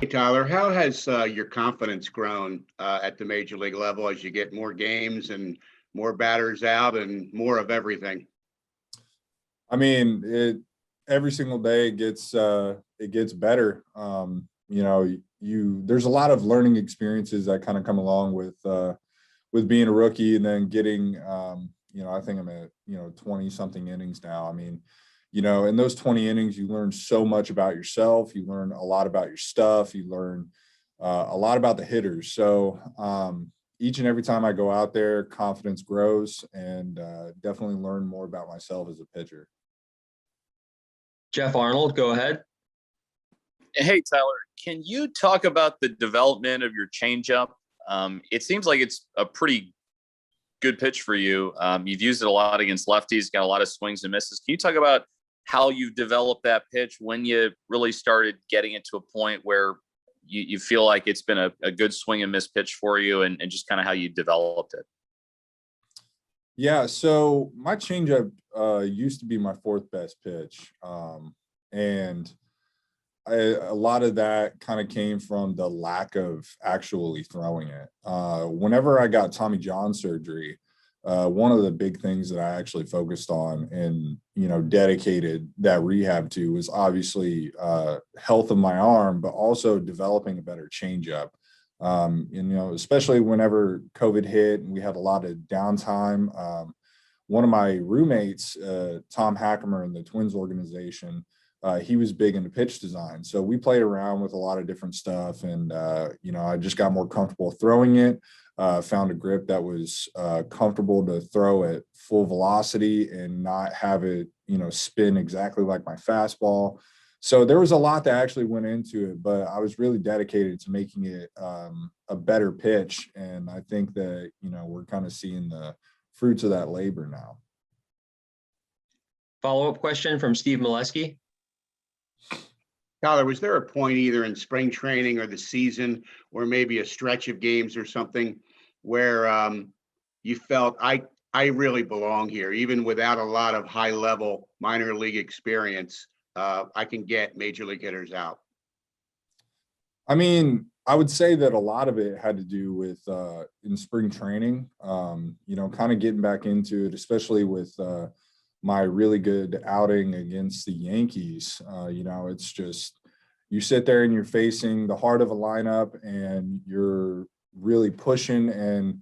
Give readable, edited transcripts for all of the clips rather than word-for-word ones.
Hey, Tyler, how has your confidence grown at the major league level as you get more games and more batters out and more of everything? I mean, every single day it gets better. There's a lot of learning experiences that kind of come along with being a rookie and then getting I think I'm at 20 something innings now. I mean, in those 20 innings, you learn so much about yourself. You learn a lot about your stuff. You learn a lot about the hitters. So each and every time I go out there, confidence grows and definitely learn more about myself as a pitcher. Jeff Arnold, go ahead. Hey, Tyler, can you talk about the development of your changeup? It seems like it's a pretty good pitch for you. You've used it a lot against lefties, got a lot of swings and misses. Can you talk about how you've developed that pitch, when you really started getting it to a point where you feel like it's been a good swing and miss pitch for you, and just kind of how you developed it? Yeah, so my changeup used to be my fourth best pitch, and a lot of that kind of came from the lack of actually throwing it. Whenever I got Tommy John surgery, one of the big things that I actually focused on and dedicated that rehab to was obviously health of my arm, but also developing a better changeup. Especially whenever COVID hit and we had a lot of downtime. One of my roommates, Tom Hackemer in the Twins organization, he was big into pitch design. So we played around with a lot of different stuff. And, I just got more comfortable throwing it, found a grip that was comfortable to throw at full velocity and not have it, spin exactly like my fastball. So there was a lot that actually went into it, but I was really dedicated to making it a better pitch. And I think that, we're kind of seeing the fruits of that labor now. Follow-up question from Steve Molesky. Tyler, was there a point either in spring training or the season or maybe a stretch of games or something where you felt I really belong here, even without a lot of high level minor league experience? I can get major league hitters out. I mean, I would say that a lot of it had to do with in spring training, kind of getting back into it, especially with my really good outing against the Yankees. It's just, you sit there and you're facing the heart of a lineup and you're really pushing and,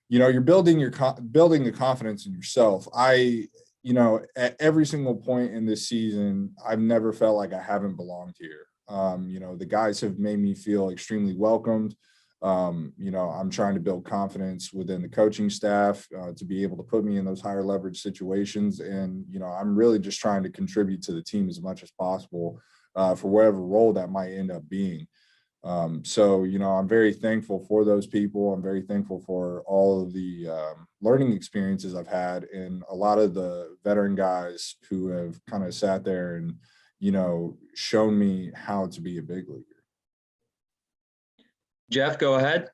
you're building the confidence in yourself. At every single point in this season, I've never felt like I haven't belonged here. The guys have made me feel extremely welcomed. I'm trying to build confidence within the coaching staff to be able to put me in those higher leverage situations. And, I'm really just trying to contribute to the team as much as possible for whatever role that might end up being. I'm very thankful for those people. I'm very thankful for all of the learning experiences I've had, and a lot of the veteran guys who have kind of sat there and, shown me how to be a big leaguer. Jeff, go ahead.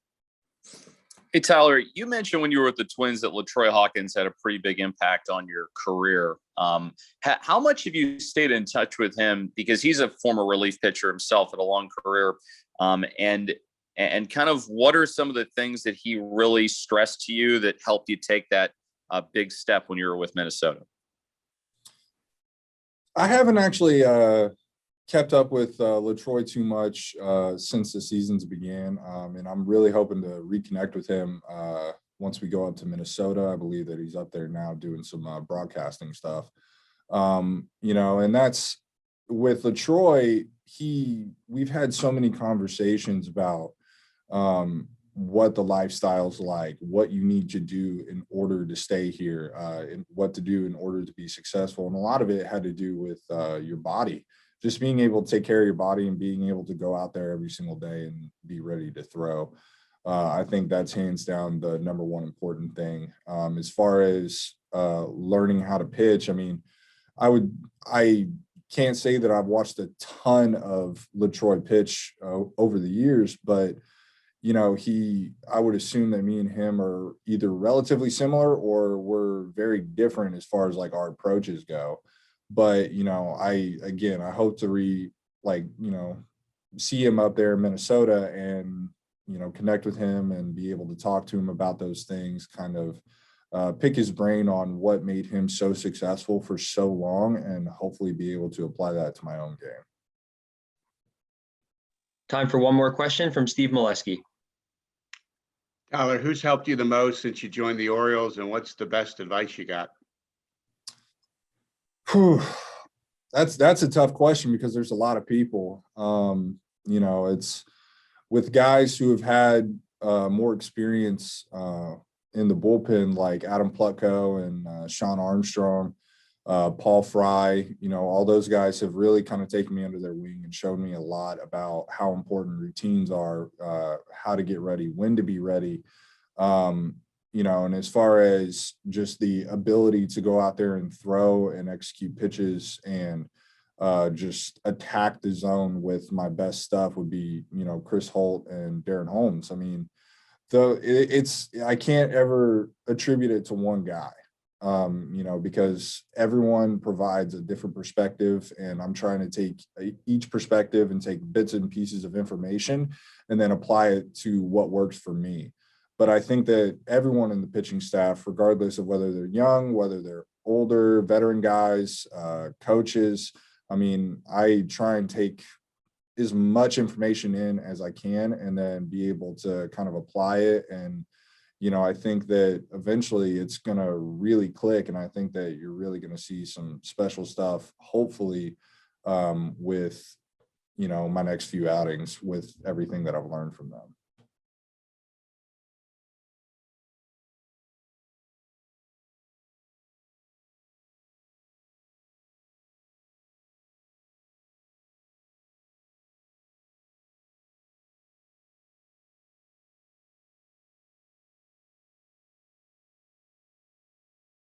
Hey, Tyler, you mentioned when you were with the Twins that LaTroy Hawkins had a pretty big impact on your career. How much have you stayed in touch with him? Because he's a former relief pitcher himself, had a long career. And kind of what are some of the things that he really stressed to you that helped you take that big step when you were with Minnesota? I haven't actually kept up with LaTroy too much since the seasons began, and I'm really hoping to reconnect with him once we go up to Minnesota. I believe that he's up there now doing some broadcasting stuff. And that's with LaTroy. We've had so many conversations about what the lifestyle's like, what you need to do in order to stay here, and what to do in order to be successful. And a lot of it had to do with your body, just being able to take care of your body and being able to go out there every single day and be ready to throw. I think that's hands down the number one important thing. As far as learning how to pitch, I mean, I can't say that I've watched a ton of LaTroy pitch over the years, but I would assume that me and him are either relatively similar or we're very different as far as like our approaches go. But, I hope to see him up there in Minnesota and, you know, connect with him and be able to talk to him about those things, kind of pick his brain on what made him so successful for so long, and hopefully be able to apply that to my own game. Time for one more question from Steve Molesky. Tyler, who's helped you the most since you joined the Orioles, and what's the best advice you got? Whew. That's a tough question because there's a lot of people. You know, it's with guys who have had more experience in the bullpen, like Adam Plutko and Sean Armstrong, Paul Fry. You know, all those guys have really kind of taken me under their wing and showed me a lot about how important routines are, how to get ready, when to be ready. You know, and as far as just the ability to go out there and throw and execute pitches and just attack the zone with my best stuff would be, you know, Chris Holt and Darren Holmes. I mean, I can't ever attribute it to one guy, you know, because everyone provides a different perspective, and I'm trying to take each perspective and take bits and pieces of information and then apply it to what works for me. But I think that everyone in the pitching staff, regardless of whether they're young, whether they're older, veteran guys, coaches, I mean, I try and take as much information in as I can and then be able to kind of apply it. And, you know, I think that eventually it's going to really click. And I think that you're really going to see some special stuff, hopefully, with, you know, my next few outings with everything that I've learned from them.